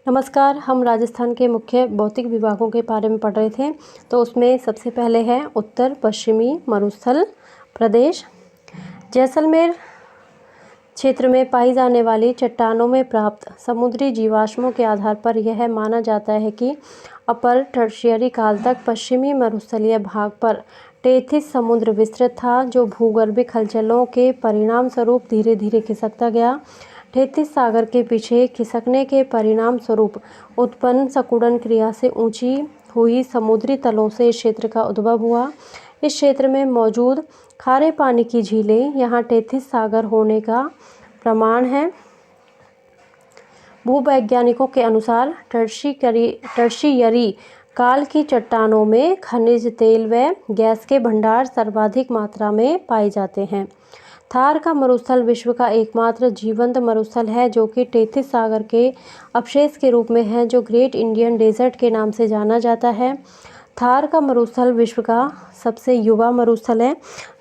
नमस्कार। हम राजस्थान के मुख्य भौतिक विभागों के बारे में पढ़ रहे थे। तो उसमें सबसे पहले है उत्तर पश्चिमी मरुस्थल प्रदेश। जैसलमेर क्षेत्र में पाई जाने वाली चट्टानों में प्राप्त समुद्री जीवाश्मों के आधार पर यह माना जाता है कि अपर टर्शियरी काल तक पश्चिमी मरुस्थलीय भाग पर टेथिस समुद्र विस्तृत था, जो भूगर्भिक हलचलों के परिणाम स्वरूप धीरे धीरे खिसकता गया। टेथिस सागर के पीछे खिसकने के परिणाम स्वरूप उत्पन्न सकुड़न क्रिया से ऊंची हुई समुद्री तलों से इस क्षेत्र का उद्भव हुआ। इस क्षेत्र में मौजूद खारे पानी की झीलें यहाँ टेथिस सागर होने का प्रमाण है। भूवैज्ञानिकों के अनुसार टर्शियरी काल की चट्टानों में खनिज तेल व गैस के भंडार सर्वाधिक मात्रा में पाए जाते हैं। थार का मरुस्थल विश्व का एकमात्र जीवंत मरुस्थल है, जो कि टेथिस सागर के अवशेष के रूप में है, जो ग्रेट इंडियन डेजर्ट के नाम से जाना जाता है। थार का मरुस्थल विश्व का सबसे युवा मरुस्थल है,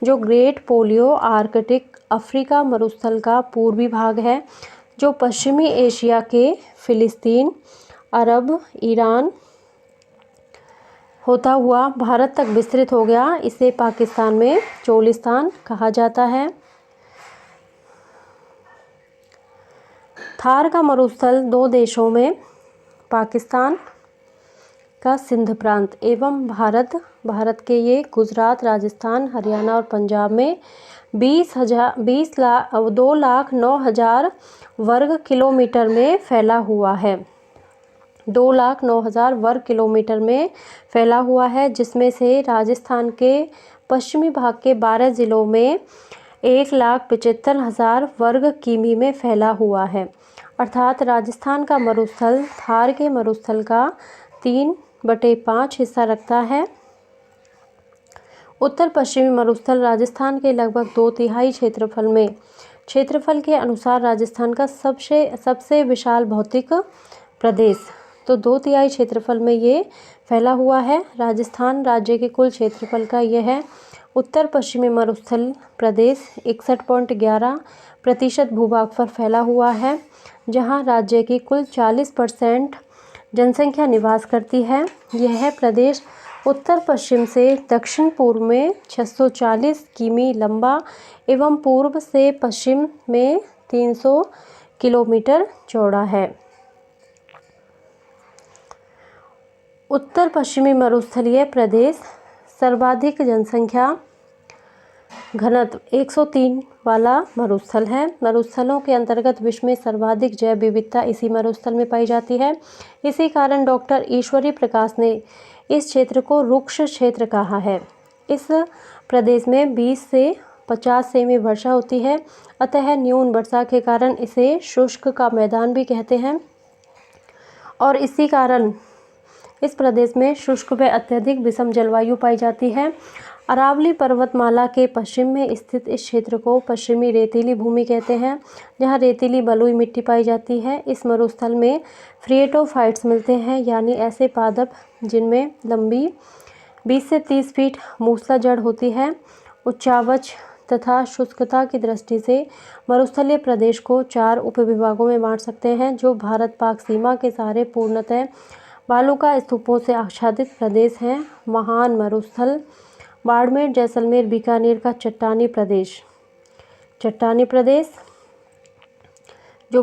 जो ग्रेट पोलियो आर्कटिक अफ्रीका मरुस्थल का पूर्वी भाग है, जो पश्चिमी एशिया के फिलिस्तीन, अरब, ईरान होता हुआ भारत तक विस्तृत हो गया। इसे पाकिस्तान में चोलिस्तान कहा जाता है। थार का मरुस्थल दो देशों में, पाकिस्तान का सिंध प्रांत एवं भारत के ये गुजरात, राजस्थान, हरियाणा और पंजाब में 2,09,000 वर्ग किलोमीटर में फैला हुआ है। 2,09,000 वर्ग किलोमीटर में फैला हुआ है, जिसमें से राजस्थान के पश्चिमी भाग के 12 जिलों में 1,75,000 वर्ग किमी में फैला हुआ है। अर्थात राजस्थान का मरुस्थल थार के मरुस्थल का 3/5 हिस्सा रखता है। उत्तर पश्चिमी मरुस्थल राजस्थान के लगभग 2/3 क्षेत्रफल के अनुसार राजस्थान का सबसे विशाल भौतिक प्रदेश, तो 2/3 क्षेत्रफल में ये फैला हुआ है। राजस्थान राज्य के कुल क्षेत्रफल का यह है। उत्तर पश्चिमी मरुस्थल प्रदेश 61.11% भूभाग पर फैला हुआ है, जहां राज्य की कुल 40% जनसंख्या निवास करती है। यह प्रदेश उत्तर पश्चिम से दक्षिण पूर्व में 640 किमी लंबा एवं पूर्व से पश्चिम में 300 किलोमीटर चौड़ा है। उत्तर पश्चिमी मरुस्थलीय प्रदेश सर्वाधिक जनसंख्या घनत्व 103 वाला मरुस्थल है। मरुस्थलों के अंतर्गत विश्व में सर्वाधिक जैव विविधता इसी मरुस्थल में पाई जाती है। इसी कारण डॉक्टर ईश्वरी प्रकाश ने इस क्षेत्र को रुक्ष क्षेत्र कहा है। इस प्रदेश में 20 से 50 सेमी वर्षा होती है, अतः न्यून वर्षा के कारण इसे शुष्क का मैदान भी कहते हैं। और इसी कारण इस प्रदेश में शुष्क व अत्यधिक विषम जलवायु पाई जाती है। अरावली पर्वतमाला के पश्चिम में स्थित इस क्षेत्र को पश्चिमी रेतीली भूमि कहते हैं, जहां रेतीली बलुई मिट्टी पाई जाती है। इस मरुस्थल में फ्रिएटोफाइट्स मिलते हैं, यानी ऐसे पादप जिनमें लंबी 20 से 30 फीट मूसला जड़ होती है। उच्चावच तथा शुष्कता की दृष्टि से मरुस्थलीय प्रदेश को 4 उपविभागों में बांट सकते हैं, जो भारत पाक सीमा के सहारे पूर्णतः बालुका स्तूपों से आच्छादित प्रदेश हैं। महान मरुस्थल बाड़मेर, जैसलमेर, बीकानेर का चट्टानी प्रदेश जो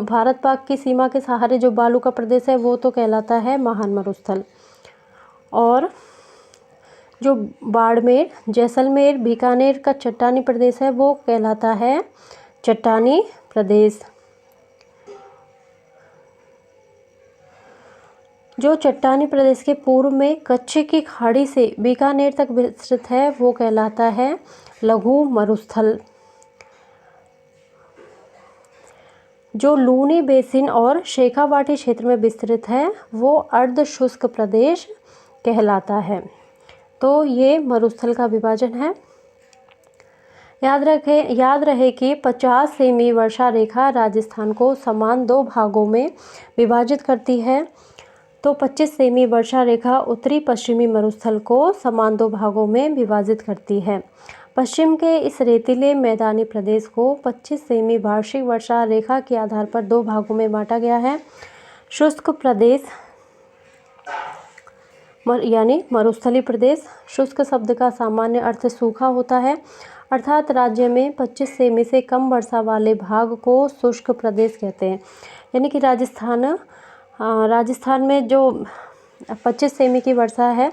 भारत पाक की सीमा के सहारे जो बालू का प्रदेश है, वो तो कहलाता है महान मरुस्थल। और जो बाड़मेर, जैसलमेर, बीकानेर का चट्टानी प्रदेश है, वो कहलाता है चट्टानी प्रदेश। जो चट्टानी प्रदेश के पूर्व में कच्छ की खाड़ी से बीकानेर तक विस्तृत है, वो कहलाता है लघु मरुस्थल। जो लूनी बेसिन और शेखावाटी क्षेत्र में विस्तृत है, वो अर्ध शुष्क प्रदेश कहलाता है। तो ये मरुस्थल का विभाजन है। याद रहे कि 50 सेमी वर्षा रेखा राजस्थान को समान 2 भागों में विभाजित करती है। तो 25 सेमी वर्षा रेखा उत्तरी पश्चिमी मरुस्थल को समान 2 भागों में विभाजित करती है। पश्चिम के इस रेतीले मैदानी प्रदेश को 25 सेमी वार्षिक वर्षा रेखा के आधार पर 2 भागों में बांटा गया है। शुष्क प्रदेश यानी मरुस्थलीय प्रदेश। शुष्क शब्द का सामान्य अर्थ सूखा होता है, अर्थात राज्य में 25 सेमी से कम वर्षा वाले भाग को शुष्क प्रदेश कहते हैं। यानी कि राजस्थान में जो 25 सेमी की वर्षा है,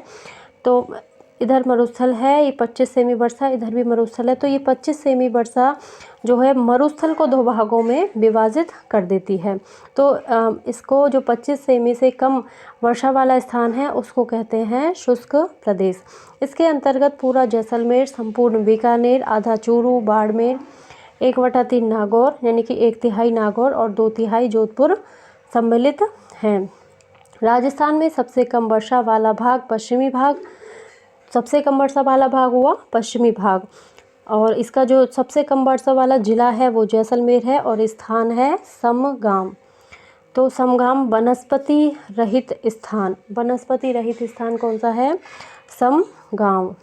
तो इधर मरुस्थल है, ये 25 सेमी वर्षा, इधर भी मरुस्थल है, तो ये 25 सेमी वर्षा जो है मरुस्थल को 2 भागों में विभाजित कर देती है। तो इसको जो 25 सेमी से कम वर्षा वाला स्थान है उसको कहते हैं शुष्क प्रदेश। इसके अंतर्गत पूरा जैसलमेर, संपूर्ण बीकानेर, आधा चूरू, बाड़मेर, 1/3 नागौर यानी कि 1/3 नागौर और 2/3 जोधपुर सम्मिलित हैं। राजस्थान में सबसे कम वर्षा वाला भाग पश्चिमी भाग, सबसे कम वर्षा वाला भाग हुआ पश्चिमी भाग, और इसका जो सबसे कम वर्षा वाला जिला है वो जैसलमेर है और स्थान है समगाम। तो समगाम वनस्पति रहित स्थान, वनस्पति रहित स्थान कौन सा है? समगाम।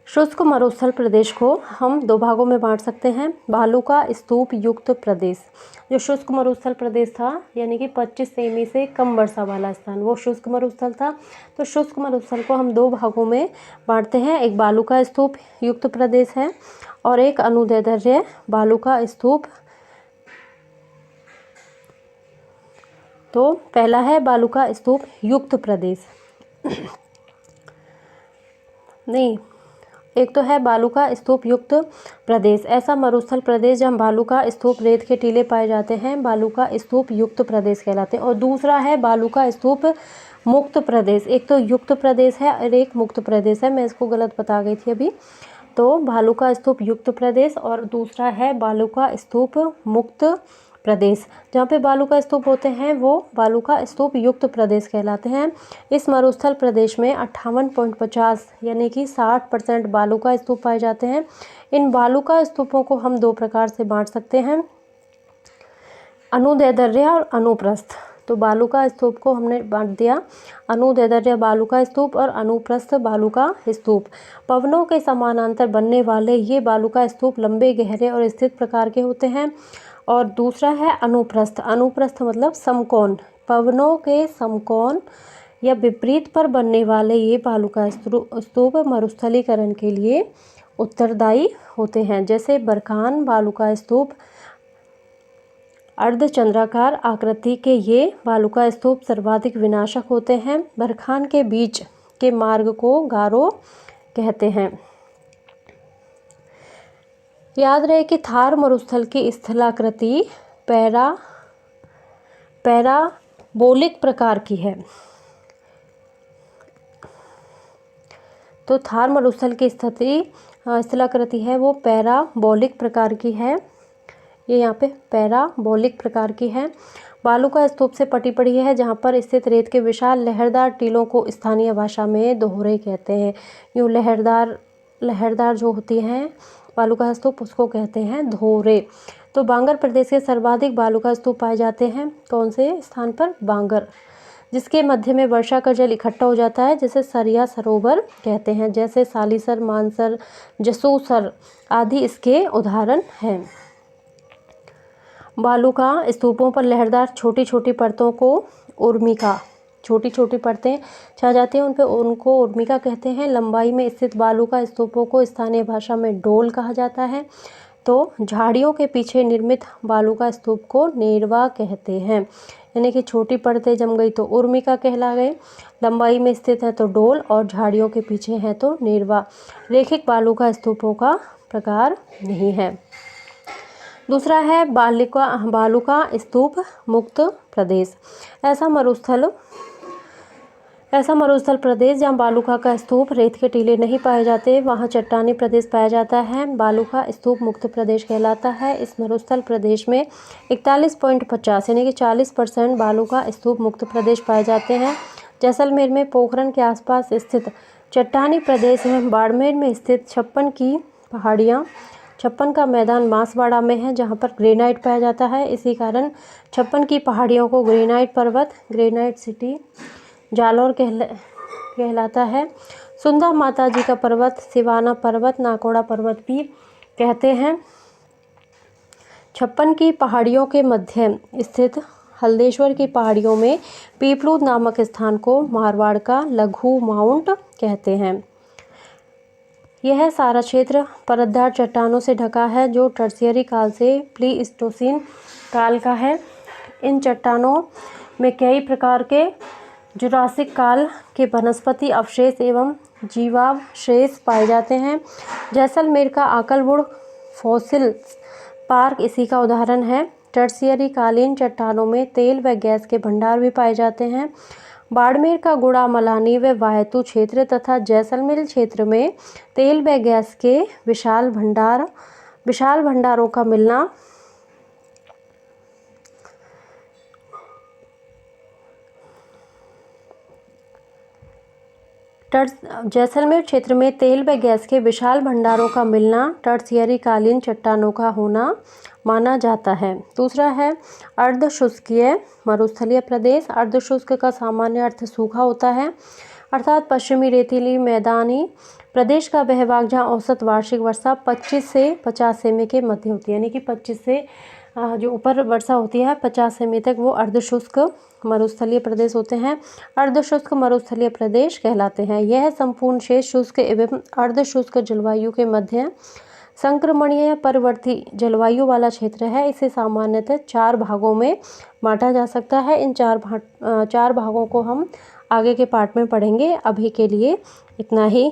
शुष्क मरुस्थल प्रदेश को हम 2 भागों में बांट सकते हैं। बालू का स्तूप युक्त प्रदेश, जो शुष्क मरुस्थल प्रदेश था यानी कि 25 सेमी से कम वर्षा वाला स्थान, वो शुष्क मरुस्थल था। तो शुष्क मरुस्थल को हम 2 भागों में बांटते हैं, एक बालू का स्तूप युक्त प्रदेश है और एक अनुदैर्ध्य बालू का स्तूप। तो पहला है बालू का स्तूप युक्त प्रदेश, नहीं, एक तो है बालू का स्तूप युक्त प्रदेश, ऐसा मरुस्थल प्रदेश जहाँ बालू का स्तूप रेत के टीले पाए जाते हैं, बालू का स्तूप युक्त प्रदेश कहलाते हैं। और दूसरा है बालू का स्तूप मुक्त प्रदेश। एक तो युक्त प्रदेश है और एक मुक्त प्रदेश है, मैं इसको गलत बता गई थी अभी। तो बालू का स्तूप युक्त प्रदेश और दूसरा है बालू का स्तूप मुक्त प्रदेश। जहाँ पे बालू का स्तूप होते हैं वो बालू का स्तूप युक्त प्रदेश कहलाते हैं। इस मरुस्थल प्रदेश में 58.50 यानी कि 60% बालू का स्तूप पाए जाते हैं। इन बालू का स्तूपों को हम 2 प्रकार से बांट सकते हैं, अनुदैर्ध्य और अनुप्रस्थ। तो बालू का स्तूप को हमने बांट दिया, अनुदैर्ध्य बालू का स्तूप और अनुप्रस्थ बालू का स्तूप। पवनों के समानांतर बनने वाले ये बालू का स्तूप लंबे, गहरे और स्थित प्रकार के होते हैं। और दूसरा है अनुप्रस्थ। अनुप्रस्थ मतलब समकोण, पवनों के समकोण या विपरीत पर बनने वाले ये बालू का स्तूप मरुस्थलीकरण के लिए उत्तरदायी होते हैं। जैसे बरखान बालू का स्तूप, अर्धचंद्राकार आकृति के ये बालू का स्तूप सर्वाधिक विनाशक होते हैं। बरखान के बीच के मार्ग को गारो कहते हैं। याद रहे कि थार मरुस्थल की स्थलाकृति पैराबोलिक प्रकार की है। तो थार मरुस्थल की स्थलाकृति है वो पैराबोलिक प्रकार की है, ये यहाँ पे पैराबोलिक प्रकार की है। बालू का स्तूप से पटी पड़ी है, जहाँ पर स्थित रेत के विशाल लहरदार टीलों को स्थानीय भाषा में दोहरे कहते हैं। यूँ लहरदार जो होती हैं बालू का स्तूप उसको कहते हैं धोरे। तो बांगर प्रदेश के सर्वाधिक बालू का स्तूप पाए जाते हैं। कौन से स्थान पर? बांगर, जिसके मध्य में वर्षा का जल इकट्ठा हो जाता है, जिसे सरिया सरोवर कहते हैं। जैसे सालीसर, मानसर, जसूसर आदि इसके उदाहरण हैं। बालू का स्तूपों पर लहरदार छोटी छोटी परतों को उर्मिका, छोटी छोटी परतें छा जाती हैं उन पे, उनको उर्मिका कहते हैं। लंबाई में स्थित बालू का स्तूपों को स्थानीय भाषा में डोल कहा जाता है। तो झाड़ियों के पीछे निर्मित बालू का स्तूप को नेरवा कहते हैं। यानी कि छोटी परतें जम गई तो उर्मिका कहला गए, लंबाई में स्थित है तो डोल और झाड़ियों के पीछे है तो नेरवा। रेखिक बालू का स्तूपों का प्रकार नहीं है। दूसरा है बालू का स्तूप मुक्त प्रदेश। ऐसा मरुस्थल प्रदेश जहाँ बालू का स्तूप रेत के टीले नहीं पाए जाते, वहाँ चट्टानी प्रदेश पाया जाता है, बालू का स्तूप मुक्त प्रदेश कहलाता है। इस मरुस्थल प्रदेश में 41.50 यानी कि 40% बालू का स्तूप मुक्त प्रदेश पाए जाते हैं। जैसलमेर में पोखरन के आसपास स्थित चट्टानी प्रदेश है। बाड़मेर में स्थित 56 की पहाड़ियाँ, 56 का मैदान बांसवाड़ा में है, जहाँ पर ग्रेनाइट पाया जाता है। इसी कारण 56 की पहाड़ियों को ग्रेनाइट पर्वत, ग्रेनाइट सिटी जालौर कहलाता है। सुंदा माता जी का पर्वत सिवाना पर्वत, नाकोड़ा पर्वत भी कहते हैं। 56 की पहाड़ियों के मध्य स्थित हल्देश्वर की पहाड़ियों में पीपलूद नामक स्थान को मारवाड़ का लघु माउंट कहते हैं। यह सारा क्षेत्र परतदार चट्टानों से ढका है जो टर्शियरी काल से प्लीस्टोसीन काल का है। इन चट्टानों में कई प्रकार के जुरासिक काल के वनस्पति अवशेष एवं जीवावशेष पाए जाते हैं। जैसलमेर का आकलवुड फॉसिल पार्क इसी का उदाहरण है। टर्शियरी कालीन चट्टानों में तेल व गैस के भंडार भी पाए जाते हैं। बाड़मेर का गुड़ामलानी व वायतू क्षेत्र तथा जैसलमेर क्षेत्र में तेल व गैस के विशाल भंडारों का मिलना जैसलमेर क्षेत्र में तेल व गैस के विशाल भंडारों का मिलना टर्शियरी कालीन चट्टानों का होना माना जाता है। दूसरा है अर्धशुष्कीय मरुस्थलीय प्रदेश। अर्धशुष्क का सामान्य अर्थ सूखा होता है, अर्थात पश्चिमी रेतीली मैदानी प्रदेश का वह भाग जहाँ औसत वार्षिक वर्षा 25 से 50 सेमी के मध्य होती है, यानी कि 25 से जो ऊपर वर्षा होती है 50 सेमी तक, वो अर्धशुष्क मरुस्थलीय प्रदेश होते हैं, अर्धशुष्क मरुस्थलीय प्रदेश कहलाते हैं। यह संपूर्ण शेष शुष्क एवं अर्धशुष्क जलवायु के मध्य संक्रमणीय परवर्ती जलवायु वाला क्षेत्र है। इसे सामान्यतः 4 भागों में बांटा जा सकता है। इन 4 भागों को हम आगे के पार्ट में पढ़ेंगे। अभी के लिए इतना ही।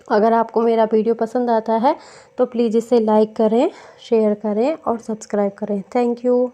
अगर आपको मेरा वीडियो पसंद आता है तो प्लीज़ इसे लाइक करें, शेयर करें और सब्सक्राइब करें। Thank you.